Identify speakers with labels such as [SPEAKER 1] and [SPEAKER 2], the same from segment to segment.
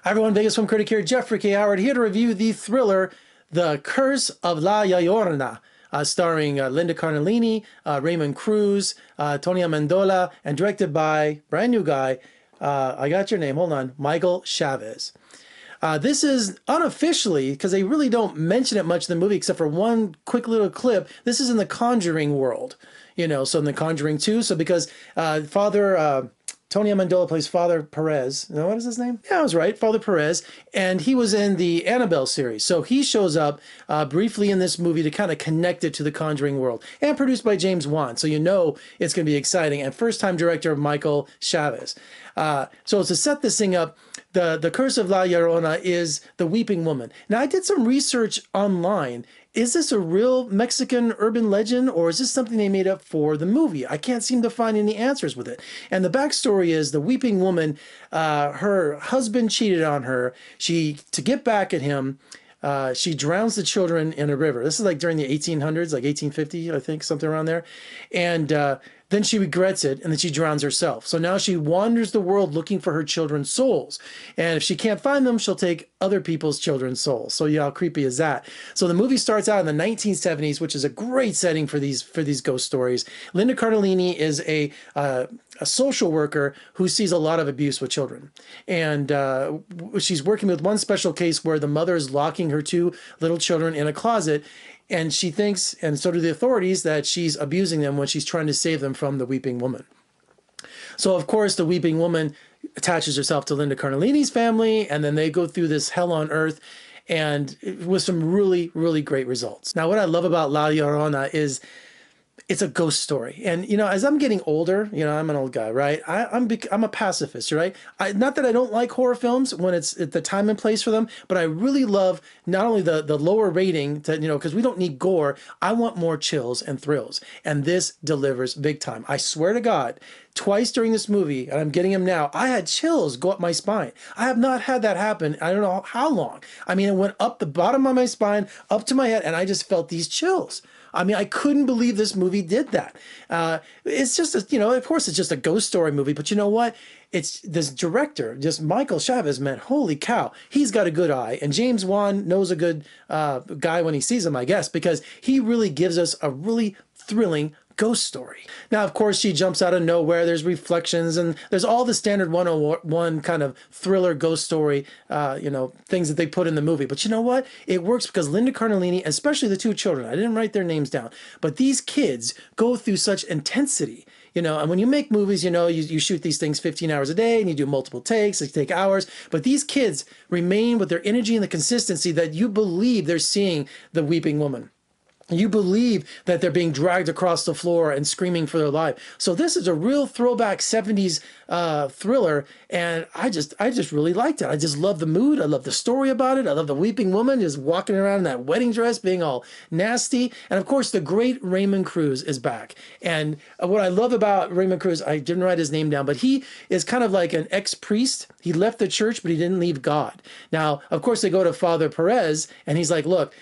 [SPEAKER 1] Hi everyone, Vegas Film Critic here, Jeffrey K. Howard, here to review the thriller, The Curse of La Llorona, starring Linda Cardellini, Raymond Cruz, Tony Amendola, and directed by, brand new guy, I got your name, hold on, Michael Chaves. This is unofficially, because they really don't mention it much in the movie except for one quick little clip, this is in the Conjuring world, you know, so in the Conjuring 2, so because Tony Amendola plays Father Perez. No, what is his name? Yeah, I was right, Father Perez. And he was in the Annabelle series. So he shows up briefly in this movie to kind of connect it to the Conjuring world. And produced by James Wan. So you know it's going to be exciting. And first-time director Michael Chaves. So to set this thing up, the Curse of La Llorona is the Weeping Woman. Now, I did some research online. Is this a real Mexican urban legend, or is this something they made up for the movie? I can't seem to find any answers with it. And the backstory is the Weeping Woman, her husband cheated on her. To get back at him, she drowns the children in a river. This is like during the 1800s, like 1850, I think, something around there. And then she regrets it, and then she drowns herself. So now she wanders the world looking for her children's souls. And if she can't find them, she'll take other people's children's souls. So yeah, how creepy is that? So the movie starts out in the 1970s, which is a great setting for these ghost stories. Linda Cardellini is a social worker who sees a lot of abuse with children. And she's working with one special case where the mother is locking her two little children in a closet, and she thinks, and so do the authorities, that she's abusing them when she's trying to save them from the Weeping Woman. So, of course, the Weeping Woman attaches herself to Linda Cardellini's family, and then they go through this hell on earth, and with some really, really great results. Now, what I love about La Llorona is it's a ghost story. And, you know, as I'm getting older, you know, I'm an old guy, right? I'm a pacifist, right? Not that I don't like horror films when it's at the time and place for them, but I really love not only the lower rating, to, you know, because we don't need gore. I want more chills and thrills. And this delivers big time. I swear to God, twice during this movie, and I'm getting them now, I had chills go up my spine. I have not had that happen, I don't know how long. I mean, it went up the bottom of my spine, up to my head, and I just felt these chills. I mean, I couldn't believe this movie did that. It's just, you know, of course, it's just a ghost story movie, but you know what? It's this director, just Michael Chaves, man, holy cow, he's got a good eye. And James Wan knows a good guy when he sees him, I guess, because he really gives us a really thrilling ghost story. Now, of course, she jumps out of nowhere. There's reflections, and there's all the standard 101 kind of thriller ghost story, you know, things that they put in the movie. But you know what? It works because Linda Cardellini, especially the two children, I didn't write their names down, but these kids go through such intensity. You know, and when you make movies, you know, you shoot these things 15 hours a day and you do multiple takes, they take hours. But these kids remain with their energy and the consistency that you believe they're seeing the Weeping Woman. You believe that they're being dragged across the floor and screaming for their life. So this is a real throwback 70s thriller, and I just really liked it. I just love the mood. I love the story about it. I love the Weeping Woman just walking around in that wedding dress, being all nasty. And of course, the great Raymond Cruz is back. And what I love about Raymond Cruz, I didn't write his name down, but he is kind of like an ex-priest. He left the church, but he didn't leave God. Now, of course, they go to Father Perez, and he's like, look,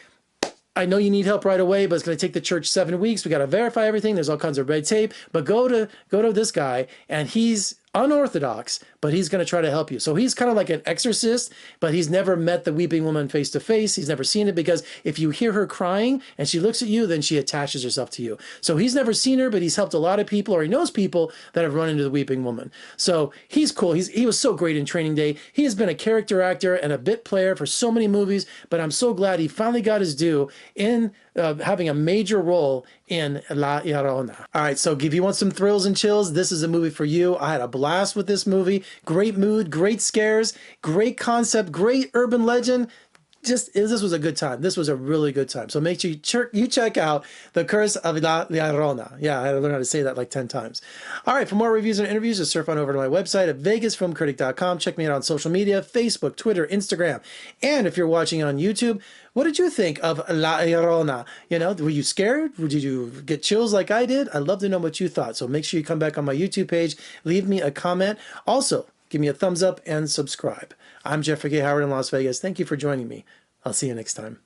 [SPEAKER 1] I know you need help right away, but it's going to take the church 7 weeks. We got to verify everything. There's all kinds of red tape. But go to this guy, and he's unorthodox, but he's going to try to help you. So he's kind of like an exorcist, but he's never met the Weeping Woman face to face. He's never seen it, because if you hear her crying and she looks at you, then she attaches herself to you. So he's never seen her, but he's helped a lot of people, or he knows people that have run into the Weeping Woman. So he's cool. He was so great in Training Day. He has been a character actor and a bit player for so many movies, but I'm so glad he finally got his due in having a major role in La Llorona. All right, so if you want some thrills and chills, this is a movie for you. I had a blast with this movie. Great mood, great scares, great concept, great urban legend. This was a good time. This was a really good time. So make sure you check out The Curse of La Llorona. Yeah, I had to learn how to say that like 10 times. All right, for more reviews and interviews, just surf on over to my website at vegasfilmcritic.com. Check me out on social media, Facebook, Twitter, Instagram. And if you're watching on YouTube, what did you think of La Llorona? You know, were you scared? Did you get chills like I did? I'd love to know what you thought. So make sure you come back on my YouTube page, leave me a comment. Also, give me a thumbs up and subscribe. I'm Jeffrey K. Howard in Las Vegas. Thank you for joining me. I'll see you next time.